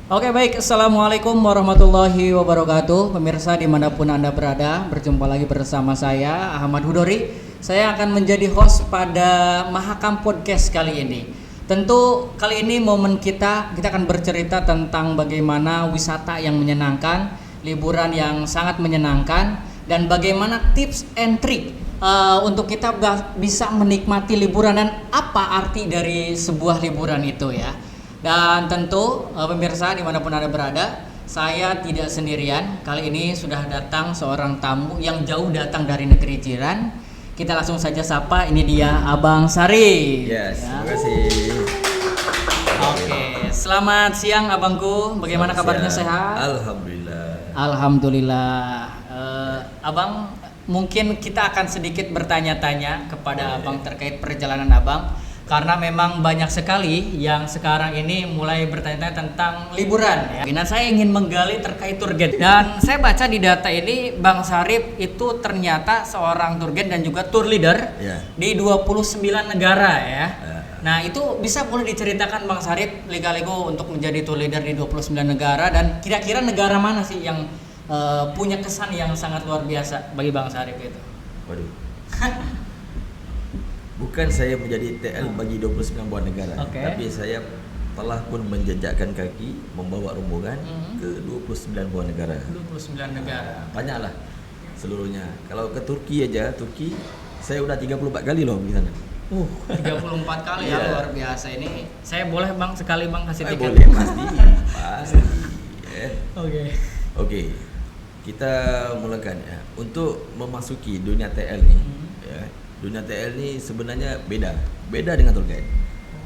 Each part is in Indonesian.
Oke baik, Assalamualaikum warahmatullahi wabarakatuh. Pemirsa dimanapun Anda berada, berjumpa lagi bersama saya Ahmad Hudori. Saya akan menjadi host pada Mahakam Podcast kali ini. Tentu kali ini momen kita akan bercerita tentang bagaimana wisata yang menyenangkan, liburan yang sangat menyenangkan, dan bagaimana tips and trick untuk kita bisa menikmati liburan dan apa arti dari sebuah liburan itu ya. Dan tentu pemirsa dimanapun Anda berada, saya tidak sendirian. Kali ini sudah datang seorang tamu yang jauh datang dari negeri jiran. Kita langsung saja sapa, ini dia Abang Sari. Yes, ya. terima kasih. Oke, selamat siang abangku. Bagaimana kabarnya, sehat? Alhamdulillah. Alhamdulillah. Abang, mungkin kita akan sedikit bertanya-tanya kepada abang terkait perjalanan abang. Karena memang banyak sekali yang sekarang ini mulai bertanya-tanya tentang liburan ya. Dan saya ingin menggali terkait tour guide. Dan saya baca di data ini Bang Sarip itu ternyata seorang tour guide dan juga tour leader di 29 negara ya. Nah, itu bisa boleh diceritakan Bang Sarip liga-ligo untuk menjadi tour leader di 29 negara, dan kira-kira negara mana sih yang punya kesan yang sangat luar biasa bagi Bang Sarip itu? Waduh. Bukan saya menjadi TL bagi 29 buah negara, tapi saya telah pun menjejakkan kaki membawa rombongan ke 29 buah negara. 29 negara. Banyaklah seluruhnya. Kalau ke Turki aja, saya udah 34 kali loh di sana. 34 kali ya, luar biasa ini. Saya boleh Bang sekali Bang kasih tiket? Boleh, pasti. Oke. Kita mulakan ya. Untuk memasuki dunia TL nih, ya. Dunia TL ini sebenarnya beda dengan tour guide.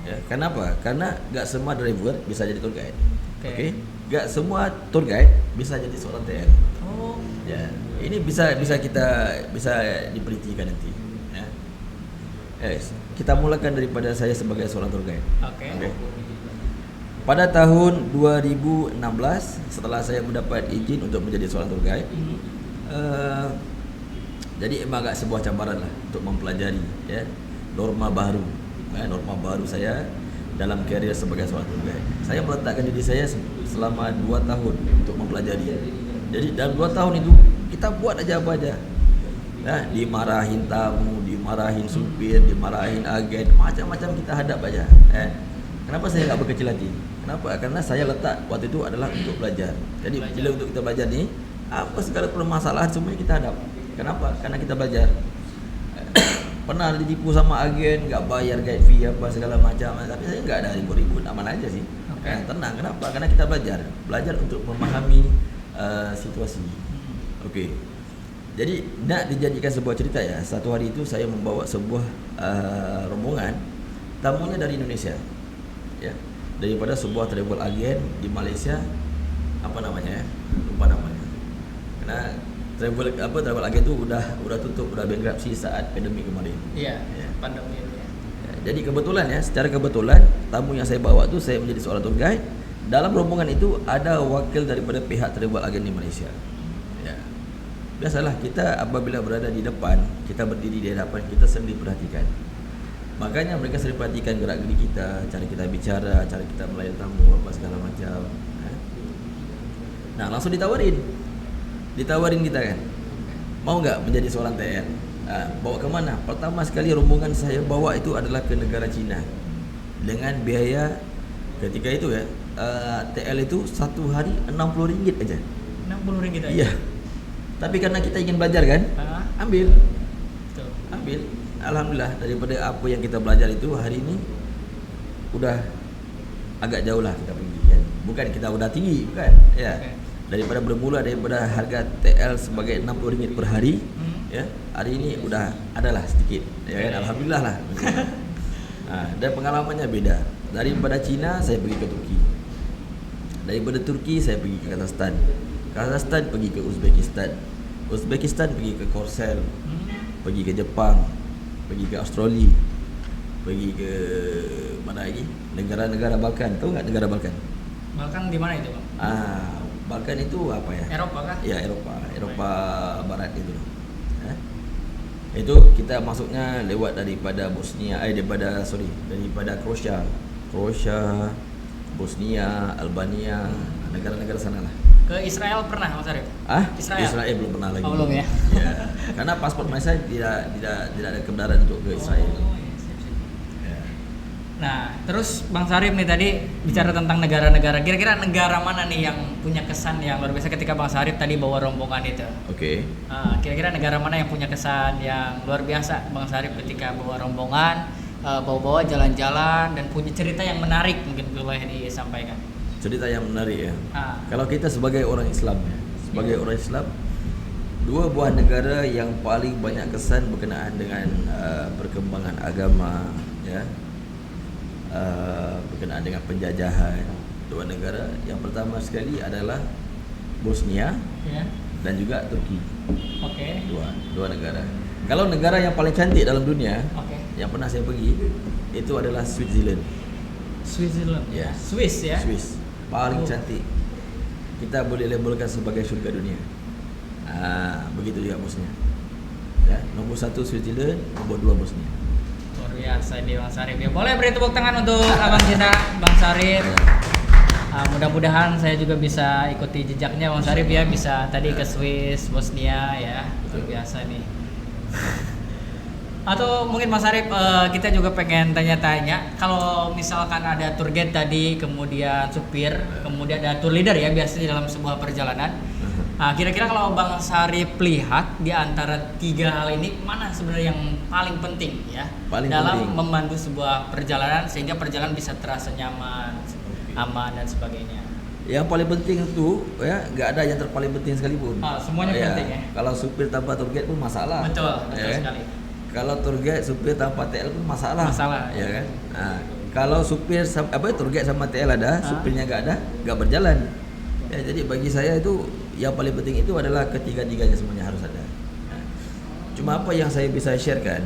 Ya, kenapa? Karena gak semua driver bisa jadi tour guide. Oke. Gak semua tour guide bisa jadi seorang TL. Ya, ini bisa diperhatikan nanti. Ya. Kita mulakan daripada saya sebagai seorang tour guide. Oke. Pada tahun 2016, setelah saya mendapat izin untuk menjadi seorang tour guide, jadi emang agak sebuah cabaran lah untuk mempelajari ya norma baru saya dalam karier sebagai seorang tour guide. Saya meletakkan diri saya selama 2 tahun untuk mempelajari. Jadi dalam 2 tahun itu kita buat aja apa aja. Nah, dimarahin tamu, dimarahin supir, dimarahin agen, macam-macam kita hadap aja. Kenapa saya nggak berkecil hati? Kenapa? Karena saya letak waktu itu adalah untuk belajar. Jadi bila untuk kita belajar nih, apa segala permasalahan semuanya kita hadap. Kenapa? Karena kita belajar. Pernah ditipu sama agen, nggak bayar guide fee apa segala macam. Tapi saya nggak ada ribut-ribut, aman aja sih. Tenang. Kenapa? Karena kita belajar untuk memahami situasi. Oke. Jadi nak dijadikan sebuah cerita ya. Satu hari itu saya membawa sebuah rombongan, tamunya dari Indonesia, ya. Daripada sebuah travel agen di Malaysia, apa namanya ya? Lupa namanya. Karena travel agen itu udah tutup, udah bankruptcy saat pandemi kemarin. Iya, pandemi itu ya. Jadi secara kebetulan tamu yang saya bawa tuh saya menjadi seorang tour guide. Dalam rombongan itu ada wakil daripada pihak travel agen di Malaysia. Ya. Biasalah kita apabila berada di depan, kita berdiri di hadapan, kita sering diperhatikan. Makanya mereka sering perhatikan gerak-gerik kita, cara kita bicara, cara kita melayani tamu, apa segala macam. Nah, langsung ditawarin kita kan, mau nggak menjadi seorang TL? Bawa kemana? Pertama sekali rombongan saya bawa itu adalah ke negara Cina dengan biaya ketika itu ya, TL itu satu hari RM60 aja. RM60 aja? Iya. Tapi karena kita ingin belajar kan, ambil. Alhamdulillah daripada apa yang kita belajar itu hari ini udah agak jauh lah kita pergi kan. Bukan kita udah tinggi, bukan ya. Daripada harga TL sebagai RM60 per hari, ya, hari ini udah adalah sedikit, ya kan? Alhamdulillah lah. Dan pengalamannya beda. Daripada Cina saya pergi ke Turki, daripada Turki saya pergi ke Kazakhstan pergi ke Uzbekistan pergi ke Korsel, pergi ke Jepang, pergi ke Australia, pergi ke mana lagi? Negara-negara Balkan. Tahu nggak negara Balkan? Balkan di mana itu Bang? Balkan itu apa ya? Eropa kah? Ya, Eropa Barat itu. Itu kita masuknya lewat daripada Kroasia, Bosnia, Albania, negara-negara sana lah. Ke Israel pernah Mas Arif? Israel belum pernah lagi. Oh, belum ya? Ya. Karena paspor saya tidak ada kendaraan untuk ke Israel. Ya. Nah, terus Bang Sarip nih tadi bicara tentang negara-negara. Kira-kira negara mana nih yang punya kesan yang luar biasa ketika Bang Sarip tadi bawa rombongan itu? Oke. Kira-kira negara mana yang punya kesan yang luar biasa Bang Sarip ketika bawa rombongan, bawa-bawa jalan-jalan dan punya cerita yang menarik mungkin boleh disampaikan? Cerita yang menarik ya. Kalau kita sebagai orang Islam ya, sebagai orang Islam, dua buah negara yang paling banyak kesan berkenaan dengan perkembangan agama ya. Berkenaan dengan penjajahan dua negara. Yang pertama sekali adalah Bosnia dan juga Turki. Dua negara. Kalau negara yang paling cantik dalam dunia yang pernah saya pergi itu adalah Switzerland. Ya. Swiss ya. Swiss paling cantik. Kita boleh labelkan sebagai surga dunia. Begitu juga Bosnia. Ya, nomor 1 Switzerland, nomor 2 Bosnia. Luar biasa ini Bang Sarip ya. Boleh beri tepuk tangan untuk abang kita Bang Sarip. Mudah-mudahan saya juga bisa ikuti jejaknya Bang Sarip ya, bisa tadi ke Swiss, Bosnia ya. Luar biasa nih. Atau mungkin Mas Sarip kita juga pengen tanya-tanya, kalau misalkan ada tour guide tadi, kemudian supir, kemudian ada tour leader ya biasanya dalam sebuah perjalanan. Kira-kira kalau Bang Sarip lihat di antara 3 hal ini mana sebenarnya yang paling penting ya dalam memandu sebuah perjalanan sehingga perjalanan bisa terasa nyaman, aman dan sebagainya. Yang paling penting itu ya nggak ada yang terpaling penting sekalipun. Semuanya penting ya. Kalau supir tanpa tour guide pun masalah. Betul ya, sekali. Kalau tour guide supir tanpa TL pun masalah ya kan. Kalau supir tour guide sama TL ada, supirnya nggak ada, nggak berjalan. Ya, jadi bagi saya itu yang paling penting itu adalah ketiga-tiganya semuanya harus ada. Cuma apa yang saya bisa sharekan,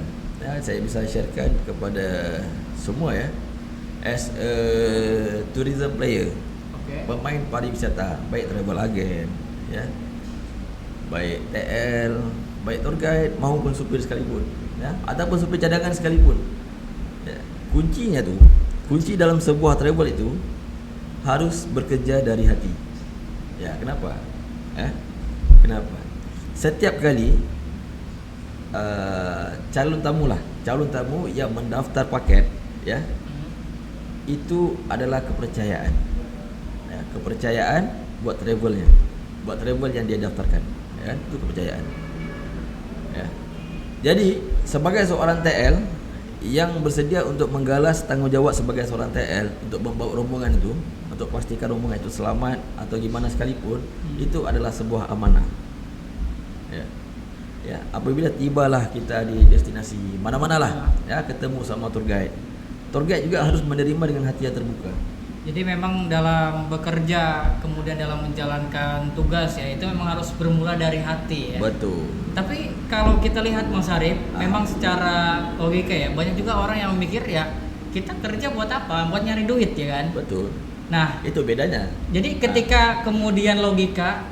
saya bisa sharekan kepada semua ya, as a tourism player, pemain pariwisata, baik travel agent, ya, baik TL, baik tour guide maupun supir sekalipun. Ya, ataupun supir cadangan sekalipun ya, kunci dalam sebuah travel itu harus bekerja dari hati ya. Kenapa? Kenapa? Setiap kali calon tamu yang mendaftar paket ya, itu adalah kepercayaan ya, kepercayaan buat travel yang dia daftarkan ya, itu kepercayaan ya. Jadi sebagai seorang TL yang bersedia untuk menggalas tanggung jawab sebagai seorang TL untuk membawa rombongan itu, untuk pastikan rombongan itu selamat atau gimana sekalipun, itu adalah sebuah amanah. Ya, apabila tibalah kita di destinasi mana-manalah, ya, ketemu sama tour guide. Tour guide juga harus menerima dengan hati yang terbuka. Jadi memang dalam bekerja kemudian dalam menjalankan tugas ya itu memang harus bermula dari hati ya. Betul. Tapi kalau kita lihat Mas Sarip, memang secara logika ya banyak juga orang yang memikir ya kita kerja buat apa? Buat nyari duit ya kan? Betul. Nah, itu bedanya. Jadi ketika kemudian logika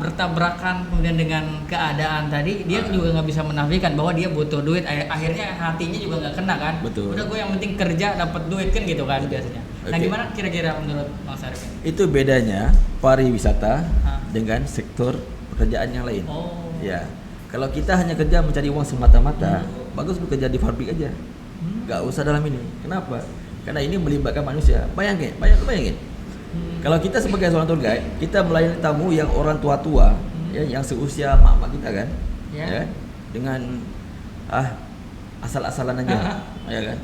bertabrakan kemudian dengan keadaan tadi, dia juga nggak bisa menafikan bahwa dia butuh duit. Akhirnya hatinya juga nggak kena kan. Betul. Udah gue yang penting kerja dapat duit kan gitu kan biasanya. Nah, gimana kira-kira menurut Bang Sarip? Itu bedanya pariwisata dengan sektor pekerjaan yang lain. Ya. Kalau kita hanya kerja mencari uang semata-mata, bagus bekerja di pabrik aja. Nggak usah dalam ini. Kenapa? Karena ini melibatkan manusia. Bayangin. Kalau kita sebagai seorang tour guide, kita melayani tamu yang orang tua-tua, ya, yang seusia mak-mak kita kan, ya, dengan asal-asalan aja, ya kan.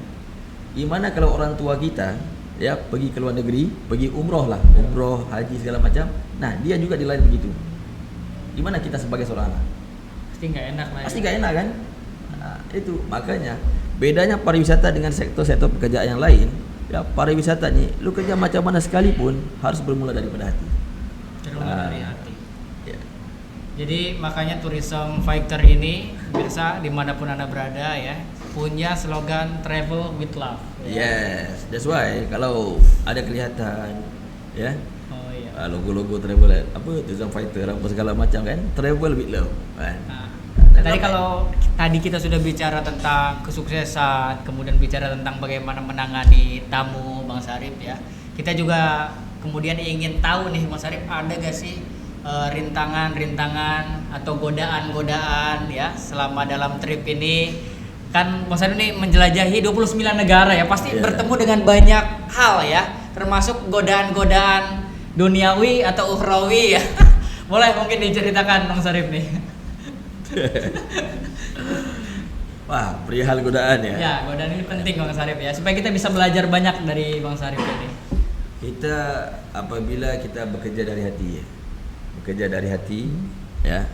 Gimana kalau orang tua kita, ya, pergi ke luar negeri, pergi umroh, haji segala macam. Nah, dia juga dilayani begitu. Gimana kita sebagai seorang anak? Pasti nggak enak lah. Pasti nggak enak kan? Nah, itu makanya. Bedanya pariwisata dengan sektor-sektor pekerjaan yang lain, ya, pariwisata nih, lu kerja macam mana sekalipun harus bermula daripada hati. Dari hati. Ya. Jadi makanya tourism fighter ini bisa dimanapun Anda berada ya, punya slogan travel with love. Yes, that's why kalau ada kelihatan ya, iya. Logo-logo travel tourism fighter apa segala macam kan, travel with love kan. Tadi kalau tadi kita sudah bicara tentang kesuksesan, kemudian bicara tentang bagaimana menangani tamu Bang Sarip ya. kita juga kemudian ingin tahu nih Mas Arif, ada gak sih rintangan-rintangan atau godaan-godaan ya selama dalam trip ini? Kan Mas Arif ini menjelajahi 29 negara ya, pasti bertemu dengan banyak hal ya, termasuk godaan-godaan duniawi atau ukhrawi ya. Boleh mungkin diceritakan Mas Arif nih. Wah, perihal godaan ya. Ya, godaan ini penting Bang Sarip ya, supaya kita bisa belajar banyak dari Bang Sarip ini. Kita apabila kita bekerja dari hati ya, bekerja dari hati ya,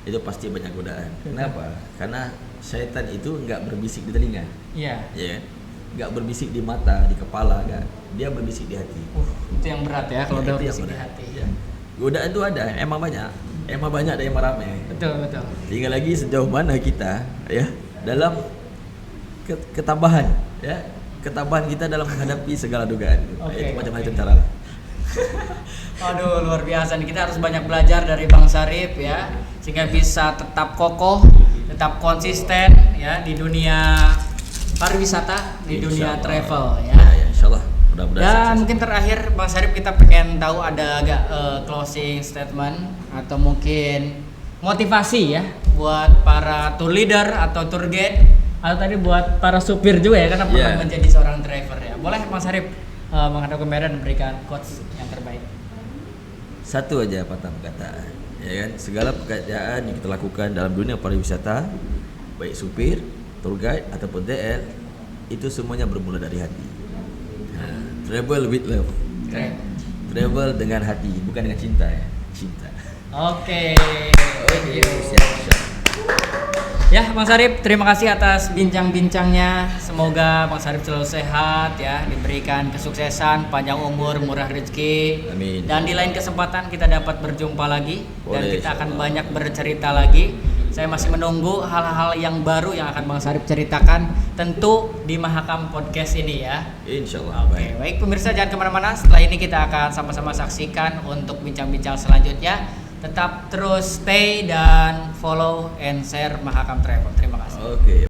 itu pasti banyak godaan. Kenapa? Karena syaitan itu nggak berbisik di telinga. Iya. Ya, nggak berbisik di mata, di kepala, nggak. Dia berbisik di hati. Itu yang berat ya kalau udah itu yang berbisik di berat. hati. Ya. Godaan itu ada, emang banyak dan emang ramai. Betul. Tinggal lagi sejauh mana kita ya dalam ketabahan ya, ketabahan kita dalam menghadapi segala dugaan. Itu macam-macam cara lah. Aduh, luar biasa nih, kita harus banyak belajar dari Bang Sarip ya, sehingga bisa tetap kokoh, tetap konsisten ya di dunia pariwisata, di dunia travel ya. Ya, insyaallah. Dan mungkin terakhir Bang Sarip, kita pengen tahu ada agak closing statement atau mungkin motivasi ya buat para tour leader atau tour guide, atau tadi buat para supir juga ya, karena pernah menjadi seorang driver ya. Boleh Bang Sarip menghadap kamera dan memberikan quotes yang terbaik. Satu aja patah perkataan, ya kan? Segala pekerjaan yang kita lakukan dalam dunia pariwisata, baik supir, tour guide ataupun TL, itu semuanya bermula dari hati. Travel with love. Travel dengan hati, bukan dengan cinta ya. Cinta. Oke. Siap. Ya, Bang Sarip, terima kasih atas bincang-bincangnya. Semoga Bang Sarip selalu sehat ya, diberikan kesuksesan, panjang umur, murah rezeki. Amin. Dan di lain kesempatan kita dapat berjumpa lagi. Dan Boleh, kita akan banyak bercerita lagi. Saya masih menunggu hal-hal yang baru yang akan Bang Sarip ceritakan, tentu di Mahakam Podcast ini ya. Insyaallah. Oke, baik pemirsa, jangan kemana-mana. Setelah ini kita akan sama-sama saksikan untuk bincang-bincang selanjutnya. Tetap terus stay dan follow and share Mahakam Travel. Terima kasih. Oke.